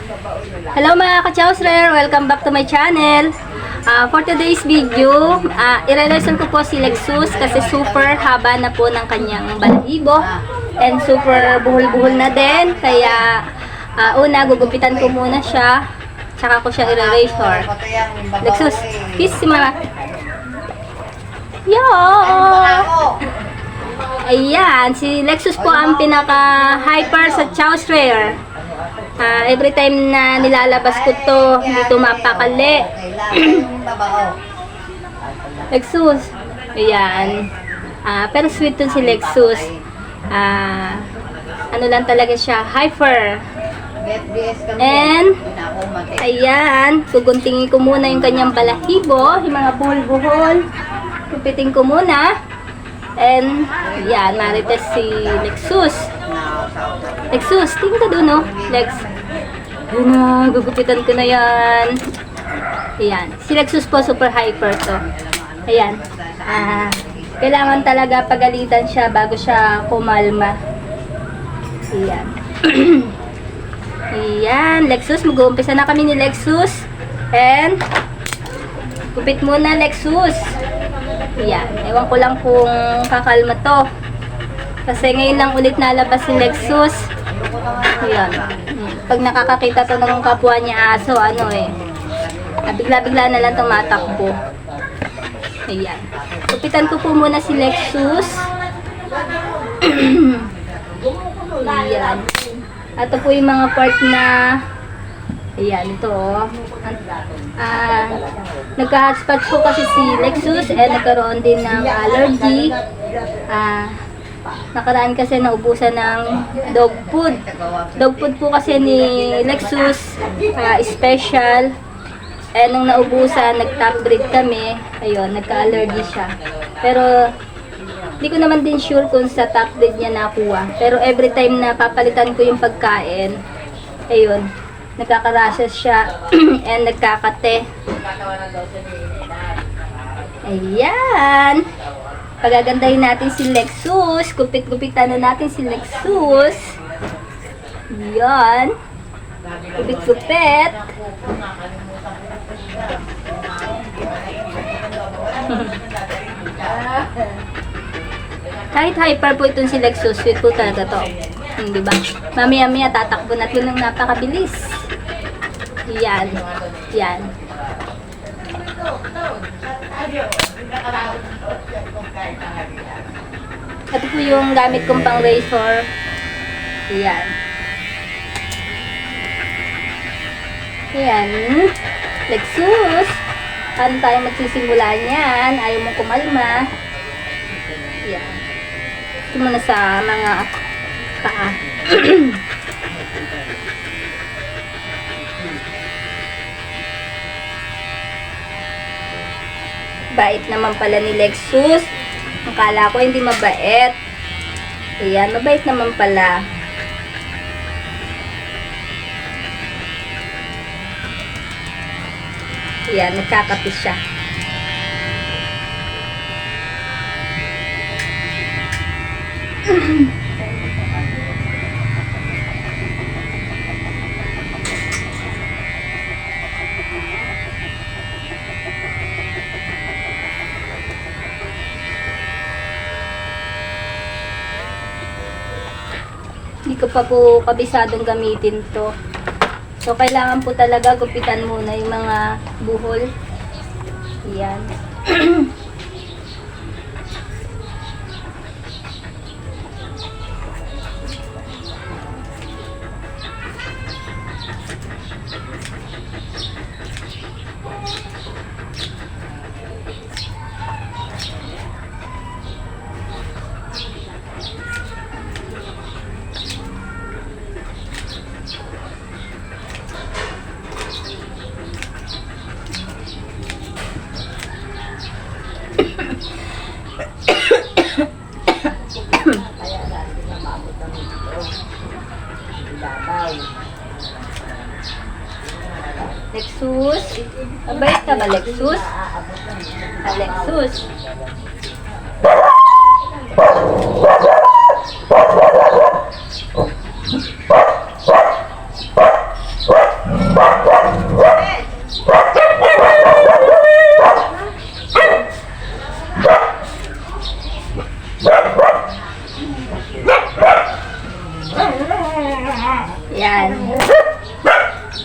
Hello mga ka-Chowsler! Welcome back to my channel. For today's video, i-relation ko po si Lexus kasi super haba na po ng kanyang balahibo and super buhol-buhol na din. Kaya una, gugupitan ko muna siya, tsaka ko siya i-relation. Lexus, kiss si mama. Yo! Ayan, si Lexus po ang pinaka-hyper sa Chowsler. Every time na nilalabas ko to, dito mapakali. Lexus. Ayan. Pero sweet to si Lexus. Ano lang talaga siya, hyper. And, ayan, guguntingin ko muna yung kanyang balahibo, yung mga buhol-buhol. Kupitin ko muna. And, yan, marites si Lexus. Lexus, tingin ka doon, no? Lex. Yun na, gugupitan ko na yan. Ayan. Si Lexus po, super hyper to. Ayan. Kailangan talaga pagalitan siya bago siya kumalma. Ayan. Ayan, Lexus. Mag-uumpisa na kami ni Lexus. And, gupit muna, Lexus. Ayan. Ewan ko lang kung kakalma to. Kasi ngayon lang ulit nalabas si Lexus. Ayan. Pag nakakakita to ng kapwa niya aso, bigla-bigla na lang tumatakbo. Ayan. Kupitan ko po muna si Lexus. Ayan. Ito po yung mga part na ayan, ito nagka-hotspot po kasi si Lexus nagkaroon din ng allergy. Nakaraan kasi naubusan ng dog food. Dog food po kasi ni Lexus, special. Nung naubusan, nag-top breed kami. Ayun, nagka-allergy siya. Pero, hindi ko naman din sure kung sa top breed niya nakuha. Pero every time na papalitan ko yung pagkain, ayun, nagkaka-rashes siya and nagkakate. Ayan. Pagagandahin natin si Lexus. Gupit-gupitan na natin si Lexus. Yan. Gupit-gupit. Kahit hyper po itong si Lexus, sweet po talaga to. Diba? Mamaya-maya tatakbo na ito ng napakabilis. Yan. Yan. Ito po yung gamit kong pang razor. Ayan. Ayan. Lexus. Paano tayo magsisimula niyan? Ayaw mong kumalma. Ayan. Ito muna sa mga paa. Bait naman pala ni Lexus. Akala ko hindi mabait. Ayan, mabait naman pala. Ayan, nagkakapi siya. Hindi ko pa po kabisadong gamitin to. So, kailangan po talaga gupitan muna yung mga buhol. Ayan. Lexus. Mabait ka ba, Lexus? Lexus.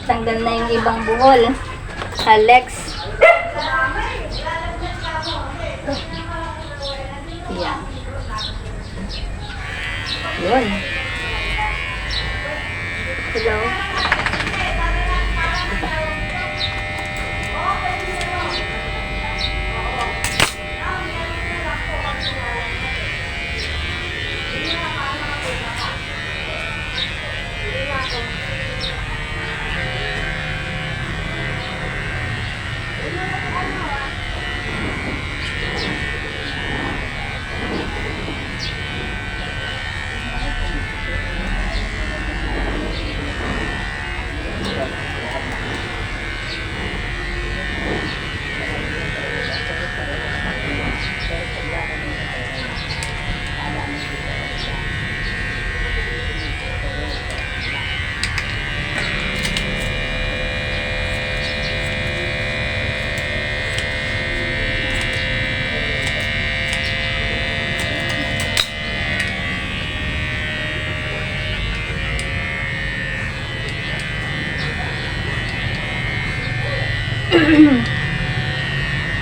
Tanggal na yung ibang buhol. Alex. Yan. Yun. Hello.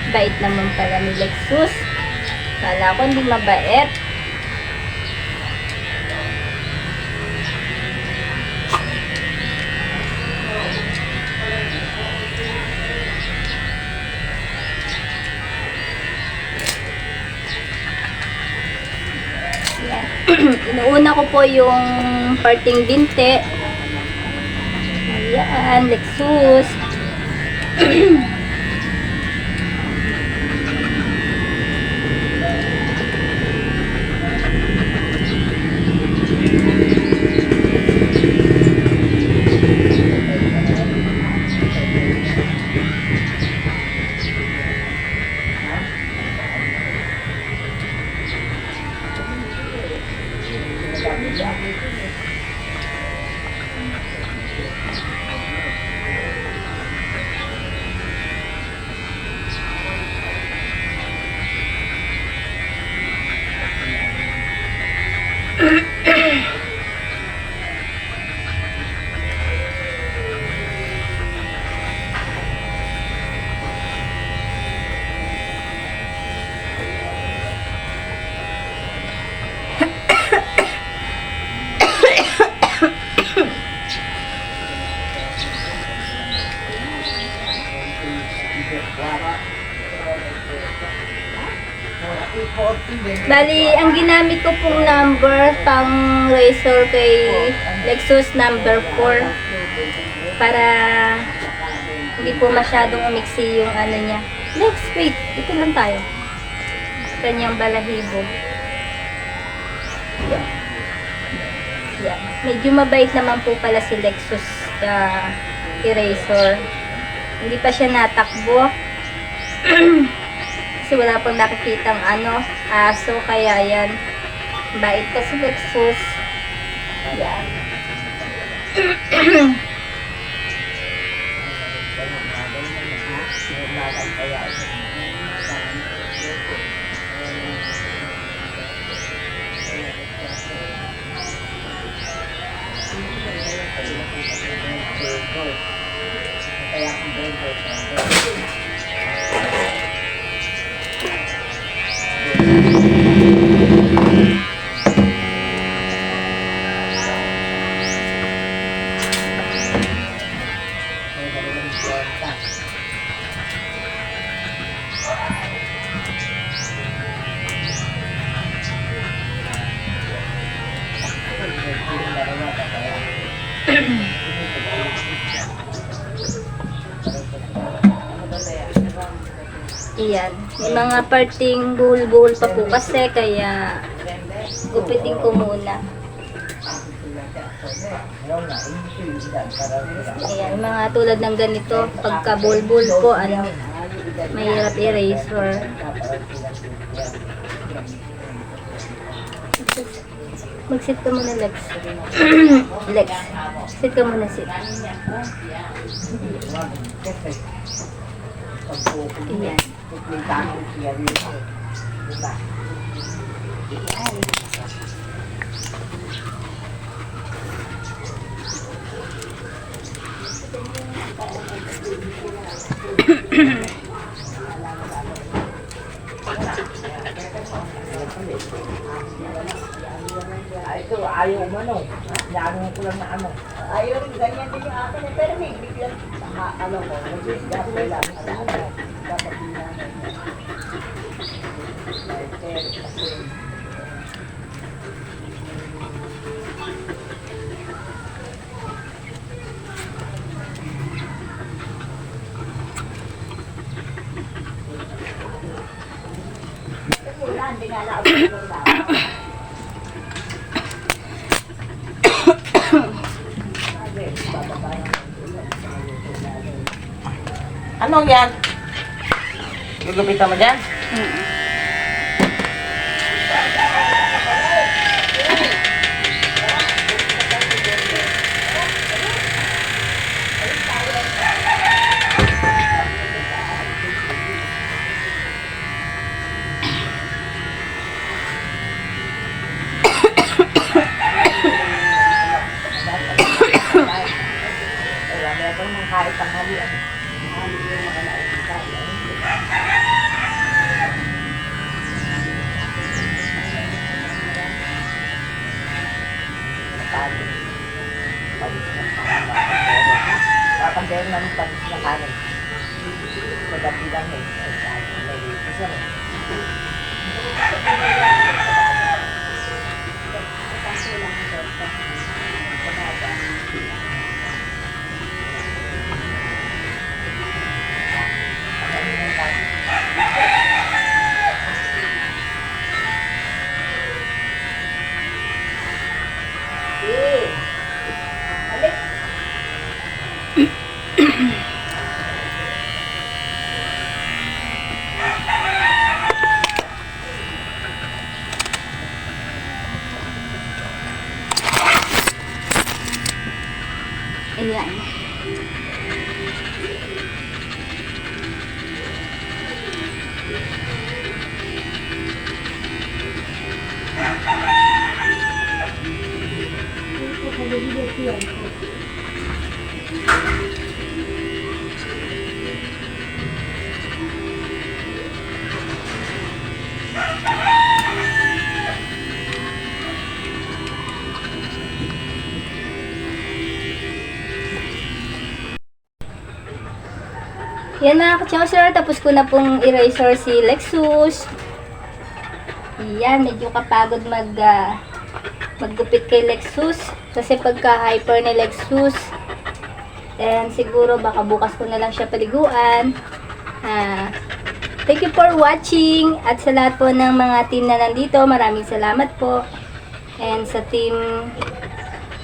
Bait naman pala ni Lexus. Kala ko hindi mabait. Yan. Inuuna ko po yung parting binte. Ayan, Lexus. Bali, ang ginamit ko pong number pang razor kay Lexus number 4 para hindi po masyadong umiksi yung ano niya. Next, wait, dito lang tayo. Kanyang balahibo. Yan. Medyo mabait naman po pala si Lexus eraser. Hindi pa siya natakbo. Kasi wala pang nakikitang aso, kaya yan. Bait pa si Lexus. Yan. Iyan. May mga parting buhol-buhol pa po kasi, kaya gupitin ko muna. Ayan, mga tulad ng ganito, pagka buhol-buhol po, mahirap eraser. Mag-sit ka muna, Lex. Lex, sit ka muna, sit. Ayan. Ito, ayaw umano. Nagano ko lang na ano. Ayaw rin, ganyan din yung akin. Pero may biglang, ano ko, nag-isgat ko lang. Alam mo, dapat din namin. Hindi nga lang Anong yan? Gugupitan mo dyan? Kahit ang halian. Kapag namin panis na kanin. Magabi lang eh. Kasi ano? Ayan. Yan mga ka-chowser, tapos ko na pong eraser si Lexus. Yan, medyo kapagod maggupit kay Lexus. Kasi pagka-hyper ni Lexus, and siguro baka bukas ko na lang siya paliguan. Thank you for watching. At sa lahat po ng mga team na nandito, maraming salamat po. And sa team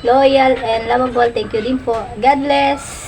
Loyal and Lovable, thank you din po. God bless!